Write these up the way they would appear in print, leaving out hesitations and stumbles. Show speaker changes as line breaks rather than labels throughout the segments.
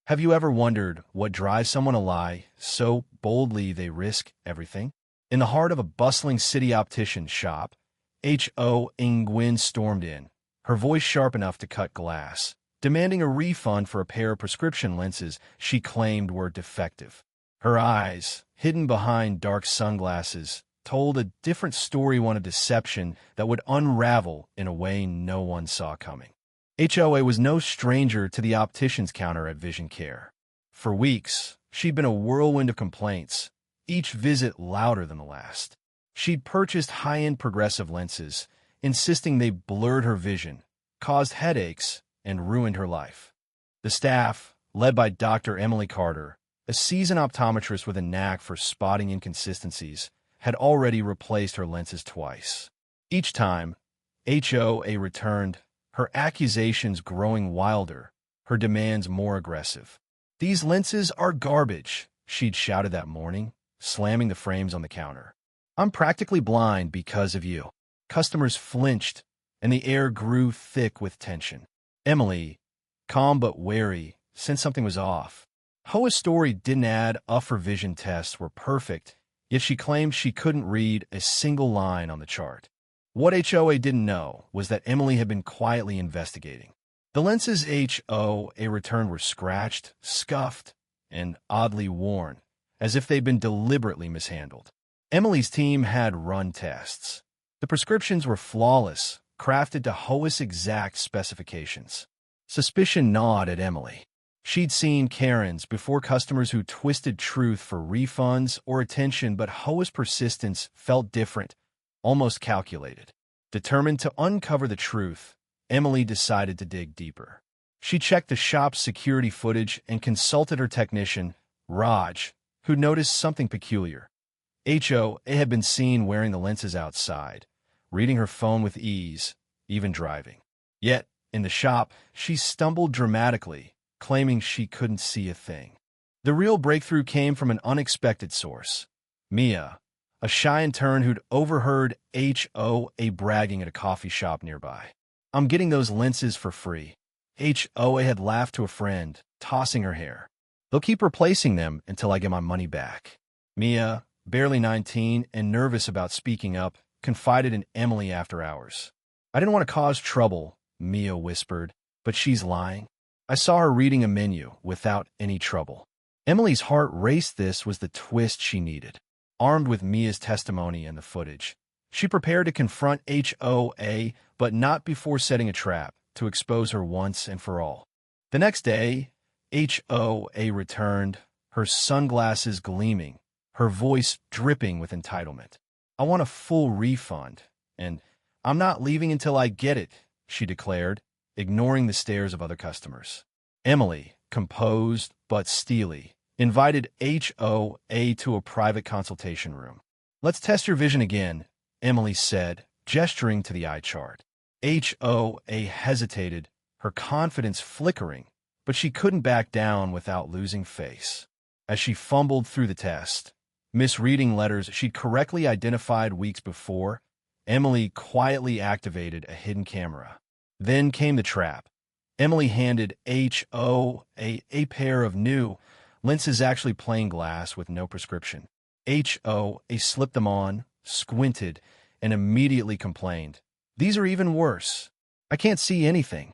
Have you ever wondered what drives someone to lie so boldly they risk everything? In the heart of a bustling city optician shop, Ho Nguyen stormed in, her voice sharp enough to cut glass, demanding a refund for a pair of prescription lenses she claimed were defective. Her eyes, hidden behind dark sunglasses, told a different story, one of deception that would unravel in a way no one saw coming. HOA was no stranger to the optician's counter at Vision Care. For weeks, she'd been a whirlwind of complaints, each visit louder than the last. She'd purchased high-end progressive lenses, insisting they blurred her vision, caused headaches, and ruined her life. The staff, led by Dr. Emily Carter, a seasoned optometrist with a knack for spotting inconsistencies, had already replaced her lenses twice. Each time, HOA returned, her accusations growing wilder, her demands more aggressive. "These lenses are garbage," she'd shouted that morning, slamming the frames on the counter. "I'm practically blind because of you." Customers flinched, and the air grew thick with tension. Emily, calm but wary, sensed something was off. Hoa's story didn't add up. Her vision tests were perfect, yet she claimed she couldn't read a single line on the chart. What HOA didn't know was that Emily had been quietly investigating. The lenses HOA returned were scratched, scuffed, and oddly worn, as if they'd been deliberately mishandled. Emily's team had run tests. The prescriptions were flawless, crafted to Hoa's exact specifications. Suspicion gnawed at Emily. She'd seen Karens before, customers who twisted truth for refunds or attention, but Hoa's persistence felt different, almost calculated. Determined to uncover the truth, Emily decided to dig deeper. She checked the shop's security footage and consulted her technician, Raj, who noticed something peculiar. HOA had been seen wearing the lenses outside, reading her phone with ease, even driving. Yet, in the shop, she stumbled dramatically, claiming she couldn't see a thing. The real breakthrough came from an unexpected source. Mia, a shy intern who'd overheard HOA bragging at a coffee shop nearby. "I'm getting those lenses for free." HOA had laughed to a friend, tossing her hair. "They'll keep replacing them until I get my money back." Mia, barely 19 and nervous about speaking up, confided in Emily after hours. "I didn't want to cause trouble," Mia whispered, "but she's lying. I saw her reading a menu without any trouble." Emily's heart raced. This was the twist she needed. Armed with Mia's testimony and the footage, she prepared to confront HOA, but not before setting a trap to expose her once and for all. The next day, HOA returned, her sunglasses gleaming, her voice dripping with entitlement. "I want a full refund, and I'm not leaving until I get it," she declared, ignoring the stares of other customers. Emily, composed but steely, invited HOA to a private consultation room. "Let's test your vision again," Emily said, gesturing to the eye chart. HOA hesitated, her confidence flickering, but she couldn't back down without losing face. As she fumbled through the test, misreading letters she'd correctly identified weeks before, Emily quietly activated a hidden camera. Then came the trap. Emily handed HOA a pair of new lenses, actually plain glass with no prescription. HOA slipped them on, squinted, and immediately complained, "These are even worse. I can't see anything."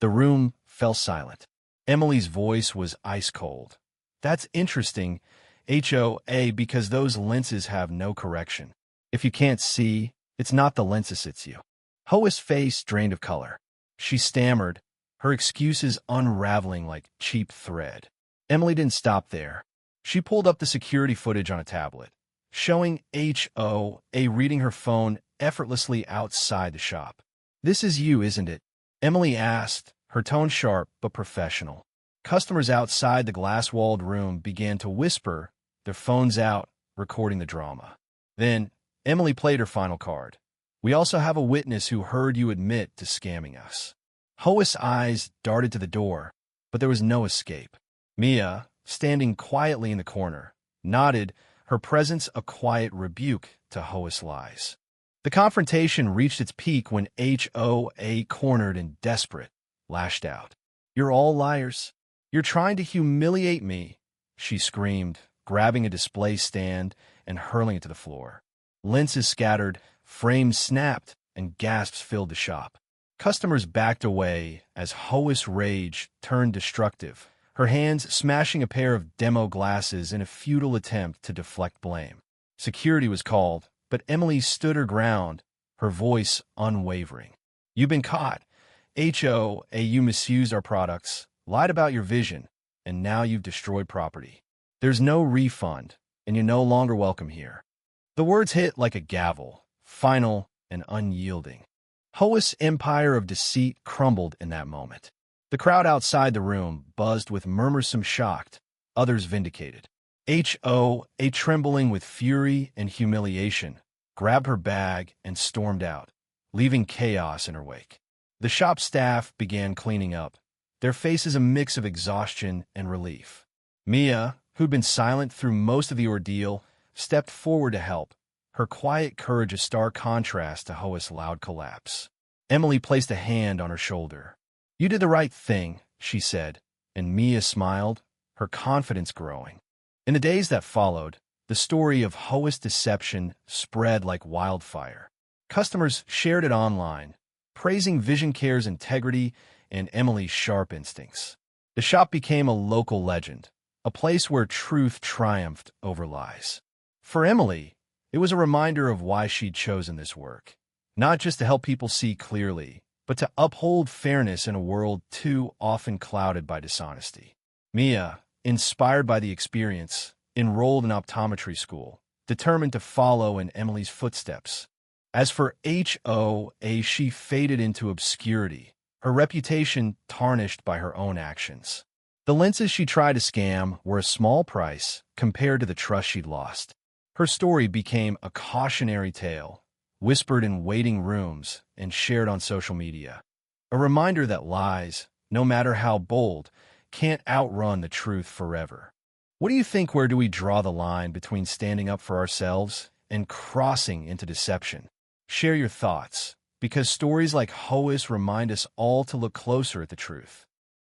The room fell silent. Emily's voice was ice cold. "That's interesting, HOA, because those lenses have no correction. If you can't see, it's not the lenses, it's you." Hoa's face drained of color. She stammered, her excuses unraveling like cheap thread. Emily didn't stop there. She pulled up the security footage on a tablet, showing HOA reading her phone effortlessly outside the shop. "This is you, isn't it?" Emily asked, her tone sharp but professional. Customers outside the glass-walled room began to whisper, their phones out, recording the drama. Then, Emily played her final card. "We also have a witness who heard you admit to scamming us." Hoa's eyes darted to the door, but there was no escape. Mia, standing quietly in the corner, nodded, her presence a quiet rebuke to Hoa's lies. The confrontation reached its peak when HOA, cornered and desperate, lashed out. "You're all liars. "You're trying to humiliate me," she screamed, grabbing a display stand and hurling it to the floor. Lenses scattered, frames snapped, and gasps filled the shop. Customers backed away as Hoas' rage turned destructive, her hands smashing a pair of demo glasses in a futile attempt to deflect blame. Security was called, but Emily stood her ground, her voice unwavering. "You've been caught. You misused our products, lied about your vision, and now you've destroyed property. There's no refund, and you're no longer welcome here." The words hit like a gavel, final and unyielding. Hoas' empire of deceit crumbled in that moment. The crowd outside the room buzzed with murmurs, some shocked, others vindicated. Trembling with fury and humiliation, grabbed her bag and stormed out, leaving chaos in her wake. The shop staff began cleaning up, their faces a mix of exhaustion and relief. Mia, who'd been silent through most of the ordeal, stepped forward to help, her quiet courage a stark contrast to Hoas' loud collapse. Emily placed a hand on her shoulder. "You did the right thing," she said, and Mia smiled, her confidence growing. In the days that followed, the story of Hoas' deception spread like wildfire. Customers shared it online, praising Vision Care's integrity and Emily's sharp instincts. The shop became a local legend, a place where truth triumphed over lies. For Emily, it was a reminder of why she'd chosen this work. Not just to help people see clearly, but to uphold fairness in a world too often clouded by dishonesty. Mia, inspired by the experience, enrolled in optometry school, determined to follow in Emily's footsteps. As for she faded into obscurity, her reputation tarnished by her own actions. The lenses she tried to scam were a small price compared to the trust she'd lost. Her story became a cautionary tale, whispered in waiting rooms and shared on social media. A reminder that lies, no matter how bold, can't outrun the truth forever. What do you think? Where do we draw the line between standing up for ourselves and crossing into deception? Share your thoughts, because stories like Hoas remind us all to look closer at the truth.